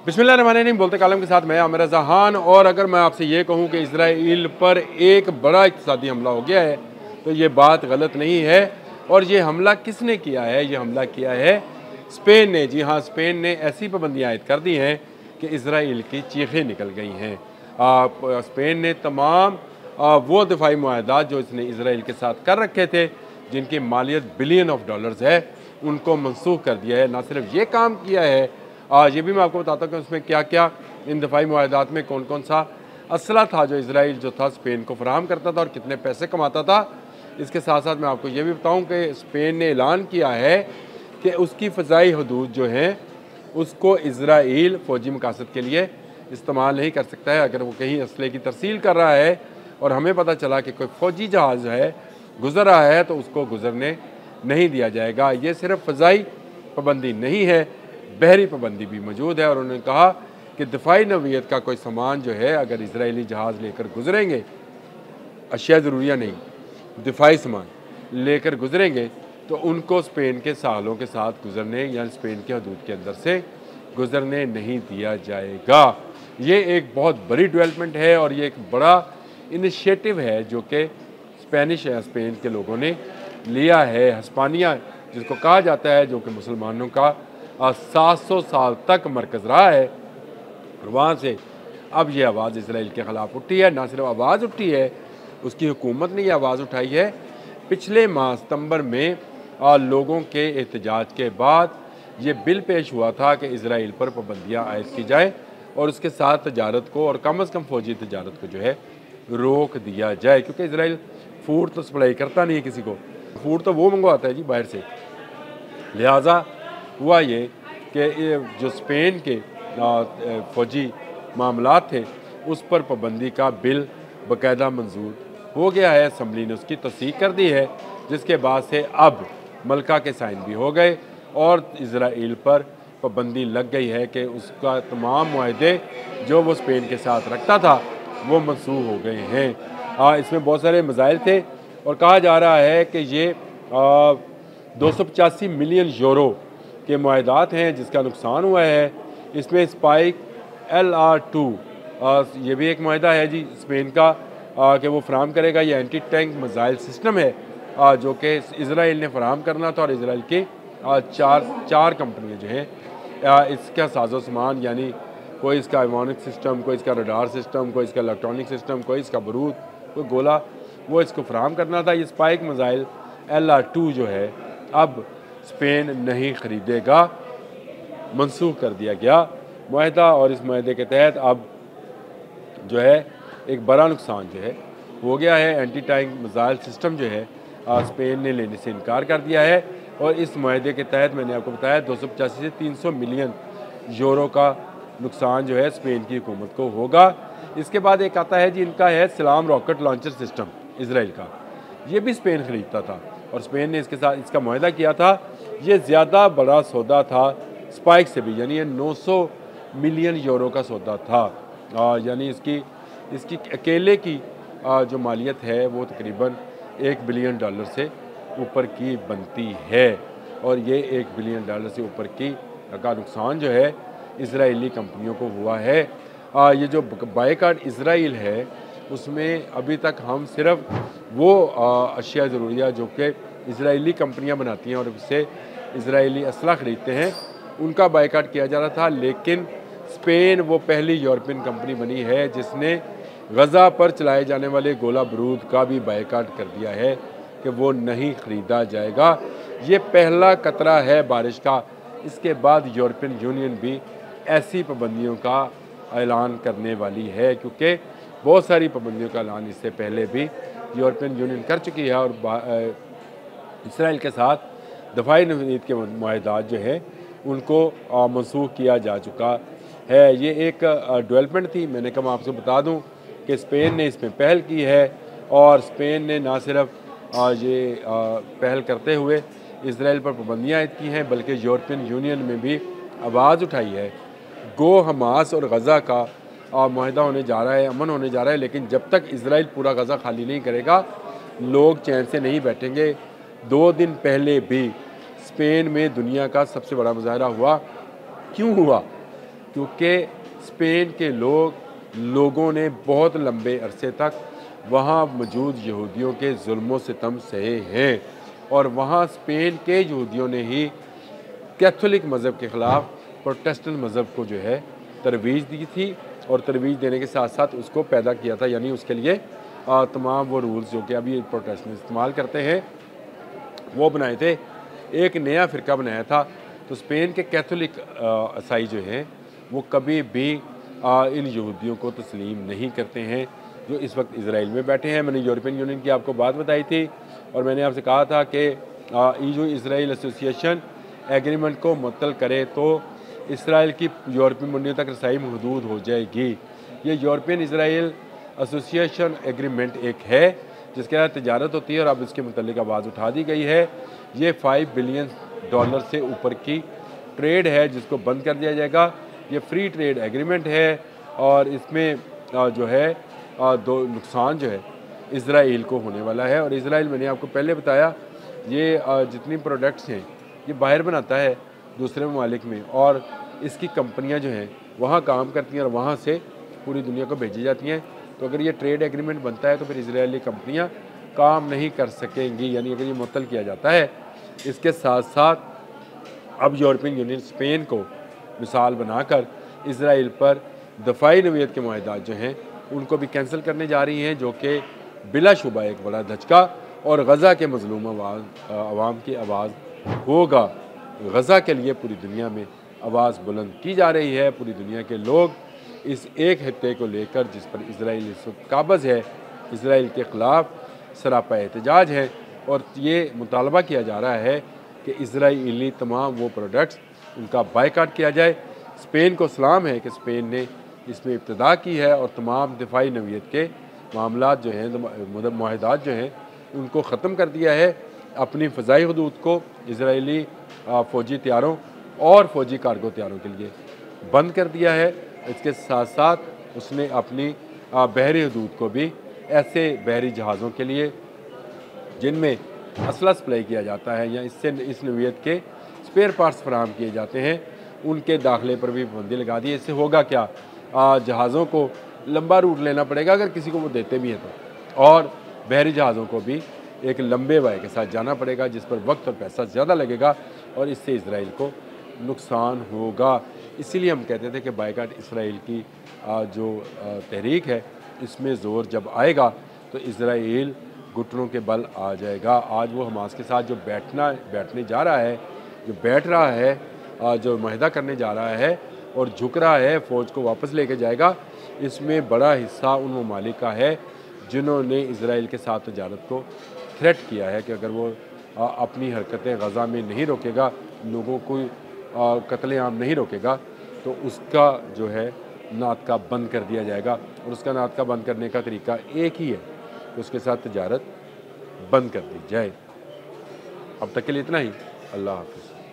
बिस्मिल्लाहिर्रहमानिर्रहीम। बोलते कालम के साथ मैं आमिर रज़ा खान। और अगर मैं आपसे ये कहूँ कि इसराइल पर एक बड़ा इक़्तिसादी हमला हो गया है तो ये बात गलत नहीं है। और ये हमला किसने किया है? ये हमला किया है स्पेन ने। जी हाँ, स्पेन ने ऐसी पाबंदियाँ आयद कर दी हैं कि इसराइल की चीखें निकल गई हैं। स्पेन ने तमाम वो दिफाई मुआहदात जो इसने इसराइल के साथ कर रखे थे, जिनकी मालियत बिलियन ऑफ डॉलर्स है, उनको मनसूख कर दिया है। ना सिर्फ ये काम किया है, ये भी मैं आपको बताता हूँ कि उसमें क्या क्या इन दफाई मुआहदात में कौन कौन सा असला था जो इसराइल जो था स्पेन को फराहम करता था और कितने पैसे कमाता था। इसके साथ साथ मैं आपको ये भी बताऊँ कि स्पेन ने ऐलान किया है कि उसकी फ़ज़ाई हदूद जो हैं उसको इसराइल फ़ौजी मकासद के लिए इस्तेमाल नहीं कर सकता है। अगर वो कहीं असले की तरसील कर रहा है और हमें पता चला कि कोई फ़ौजी जहाज़ है गुज़र रहा है तो उसको गुज़रने नहीं दिया जाएगा। ये सिर्फ फ़ज़ाई पाबंदी नहीं है, बहरी पाबंदी भी मौजूद है। और उन्होंने कहा कि दिफाई नौइयत का कोई सामान जो है अगर इसराइली जहाज़ लेकर गुजरेंगे, अशिया ज़रूरिया नहीं, दिफाई सामान लेकर गुजरेंगे तो उनको स्पेन के साहलों के साथ गुजरने या स्पेन के हदूद के अंदर से गुजरने नहीं दिया जाएगा। ये एक बहुत बड़ी डेवलपमेंट है और ये एक बड़ा इनिशिएटिव है जो कि स्पेनिश या स्पेन के लोगों ने लिया है। हिस्पानिया जिसको कहा जाता है, जो कि मुसलमानों का 700 साल तक मरकज़ रहा है, और वहाँ से अब ये आवाज़ इसराइल के ख़िलाफ़ उठी है। ना सिर्फ आवाज़ उठी है, उसकी हुकूमत ने ये आवाज़ उठाई है। पिछले माह सितंबर में लोगों के एहतजाज के बाद ये बिल पेश हुआ था कि इसराइल पर पाबंदियाँ आयद की जाए और उसके साथ तजारत को और कम अज़ कम फ़ौजी तजारत को जो है रोक दिया जाए, क्योंकि इसराइल फूड तो सप्लाई करता नहीं है किसी को, फूड तो वो मंगवाता है जी बाहर से। लिहाजा हुआ ये कि जो स्पेन के फ़ौजी मामलात थे उस पर पाबंदी का बिल बाकायदा मंजूर हो गया है। असम्बली ने उसकी तस्दीक कर दी है, जिसके बाद से अब मलका के साइन भी हो गए और इसराइल पर पाबंदी लग गई है कि उसका तमाम मुआहदे जो वो स्पेन के साथ रखता था वो मनसूख हो गए हैं। इसमें बहुत सारे मसाइल थे और कहा जा रहा है कि ये 285 मिलियन यूरो के मुआहदात हैं जिसका नुकसान हुआ है। इसमें स्पाइक LR2 ये भी एक मुआहदा है जी स्पेन का कि वो फराहम करेगा। ये एंटी टैंक मिसाइल सिस्टम है जो कि इसराइल ने फराहम करना था और इसराइल के चार कंपनियाँ जो हैं इसका साजो सामान, यानी कोई इसका एवियोनिक सिस्टम, कोई इसका रडार सिस्टम, कोई इसका इलेक्ट्रॉनिक सिस्टम, कोई इसका बारूद, कोई गोला, वो इसको फराहम करना था। ये स्पाइक मिसाइल LR2 जो है अब स्पेन नहीं ख़रीदेगा, मनसूख कर दिया गया मुआहदा। और इस मुआहदे के तहत अब जो है एक बड़ा नुकसान जो है हो गया है। एंटी टैंक मिसाइल सिस्टम जो है स्पेन ने लेने से इनकार कर दिया है और इस मुआहदे के तहत मैंने आपको बताया 285 से 300 मिलियन यूरो का नुकसान जो है स्पेन की हुकूमत को होगा। इसके बाद एक आता है जी इनका है सलाम रॉकेट लॉन्चर सिस्टम इसराइल का, ये भी स्पेन ख़रीदता था और स्पेन ने इसके साथ इसका मुआहदा किया था। ये ज़्यादा बड़ा सौदा था स्पाइक से भी, यानी ये 900 मिलियन यूरो का सौदा था। यानी इसकी अकेले की जो मालियत है वो तकरीबन $1 बिलियन से ऊपर की बनती है और ये $1 बिलियन से ऊपर की का नुकसान जो है इजरायली कंपनियों को हुआ है। ये जो बायकाट इसराइल है उसमें अभी तक हम सिर्फ वो अशिया ज़रूरिया जो कि इजरायली कंपनियां बनाती हैं और उससे इजरायली असला ख़रीदते हैं उनका बायकाट किया जा रहा था, लेकिन स्पेन वो पहली यूरोपियन कंपनी बनी है जिसने गज़ा पर चलाए जाने वाले गोला बारूद का भी बायकाट कर दिया है कि वो नहीं ख़रीदा जाएगा। ये पहला कतरा है बारिश का। इसके बाद यूरोपियन यूनियन भी ऐसी पाबंदियों का ऐलान करने वाली है, क्योंकि बहुत सारी पाबंदियों का ऐलान इससे पहले भी यूरोपियन यूनियन कर चुकी है और इसराइल के साथ दफाई नौइयत के मुआहदात जो हैं उनको मनसूख किया जा चुका है। ये एक डेवलपमेंट थी। मैंने कहा आपसे बता दूं कि स्पेन ने इसमें पहल की है और स्पेन ने ना सिर्फ ये पहल करते हुए इसराइल पर पाबंदियाँ आयद की हैं बल्कि यूरोपियन यूनियन में भी आवाज़ उठाई है। गो हमास और गज़ा का मुआहदा होने जा रहा है, अमन होने जा रहा है, लेकिन जब तक इसराइल पूरा गज़ा खाली नहीं करेगा लोग चैन से नहीं बैठेंगे। 2 दिन पहले भी स्पेन में दुनिया का सबसे बड़ा मुजाहरा हुआ। क्यों हुआ? क्योंकि स्पेन के लोगों ने बहुत लंबे अरसे तक वहाँ मौजूद यहूदियों के जुल्मों सितम सहे हैं, और वहाँ स्पेन के यहूदियों ने ही कैथोलिक मज़हब के ख़िलाफ़ प्रोटेस्टेंट मज़हब को जो है तरवीज़ दी थी, और तरवीज़ देने के साथ साथ उसको पैदा किया था, यानी उसके लिए तमाम वो रूल्स जो कि अभी प्रोटेस्टेंट इस्तेमाल करते हैं वो बनाए थे। एक नया फ़िरका बनाया था। तो स्पेन के कैथोलिक ईसाई जो हैं वो कभी भी इन यहूदियों को तस्लीम नहीं करते हैं जो इस वक्त इज़राइल में बैठे हैं। मैंने यूरोपियन यूनियन की आपको बात बताई थी, और मैंने आपसे कहा था कि EU इसराइल एसोसिएशन एग्रीमेंट को मुअत्तल करे तो इसराइल की यूरोपीय यूनियन तक रसाई महदूद हो जाएगी। ये यूरोपियन इसराइल एसोसिएशन एग्रीमेंट एक है जिसके तहत तजारत होती है, और अब इसके मुतल्लिक आवाज़ उठा दी गई है। ये $5 बिलियन से ऊपर की ट्रेड है जिसको बंद कर दिया जाएगा। ये फ्री ट्रेड एग्रीमेंट है, और इसमें जो है दो नुकसान जो है इज़राइल को होने वाला है। और इज़राइल, मैंने आपको पहले बताया, ये जितनी प्रोडक्ट्स हैं ये बाहर बनाता है दूसरे ममालिक में, और इसकी कंपनियां जो हैं वहाँ काम करती हैं और वहाँ से पूरी दुनिया को भेजी जाती हैं। तो अगर ये ट्रेड एग्रीमेंट बनता है तो फिर इजरायली कंपनियां काम नहीं कर सकेंगी, यानी अगर ये मुअत्तल किया जाता है। इसके साथ साथ अब यूरोपियन यूनियन स्पेन को मिसाल बनाकर इज़राइल पर दफ़ाई नवीयत के मुआहदात जो हैं उनको भी कैंसिल करने जा रही हैं, जो कि बिलाशुबा एक बड़ा धचका और गज़ा के मज़लूम आवाम की आवाज़ होगा। गज़ा के लिए पूरी दुनिया में आवाज़ बुलंद की जा रही है। पूरी दुनिया के लोग इस एक खित्ते को लेकर जिस पर इज़राइल इस वक्त काबज़ है, इज़राइल के ख़िलाफ़ सरापा एहतजाज है, और ये मुतालबा किया जा रहा है कि इज़राइली तमाम वो प्रोडक्ट्स उनका बायकाट किया जाए। स्पेन को सलाम है कि स्पेन ने इसमें इब्तिदा की है और तमाम दिफाई नवीयत के मामलात जो हैं, मुआहदात जो हैं, उनको ख़त्म कर दिया है। अपनी फ़ज़ाई हदूद को इज़राइली फ़ौजी तैयारों और फ़ौजी कार्गो तैयारों के लिए बंद कर दिया है। इसके साथ साथ उसने अपनी बहरी हदूद को भी ऐसे बहरी जहाज़ों के लिए जिनमें असला सप्लाई किया जाता है या इससे इस नवीयत के स्पेयर पार्ट्स फराहम किए जाते हैं, उनके दाखिले पर भी पाबंदी लगा दी है। इससे होगा क्या, जहाज़ों को लंबा रूट लेना पड़ेगा अगर किसी को वो देते भी हैं तो, और बहरी जहाज़ों को भी एक लंबे वाय के साथ जाना पड़ेगा जिस पर वक्त और पैसा ज़्यादा लगेगा, और इससे इज़राइल को नुकसान होगा। इसीलिए हम कहते थे कि बायकाट इसराइल की जो तहरीक है इसमें ज़ोर जब आएगा तो इज़राइल घुटनों के बल आ जाएगा। आज वो हमास के साथ जो बैठने जा रहा है, जो बैठ रहा है, जो मुआहदा करने जा रहा है और झुक रहा है, फ़ौज को वापस लेके जाएगा, इसमें बड़ा हिस्सा उन ममालिक का है जिन्होंने इज़राइल के साथ तजारत को थ्रेट किया है कि अगर वो अपनी हरकतें गज़ा में नहीं रोकेगा, लोगों को कत्लेआम नहीं रोकेगा, तो उसका जो है नातका बंद कर दिया जाएगा। और उसका नातका बंद करने का तरीका एक ही है कि उसके साथ तजारत बंद कर दी जाए। अब तक के लिए इतना ही। अल्लाह हाफ़िज़।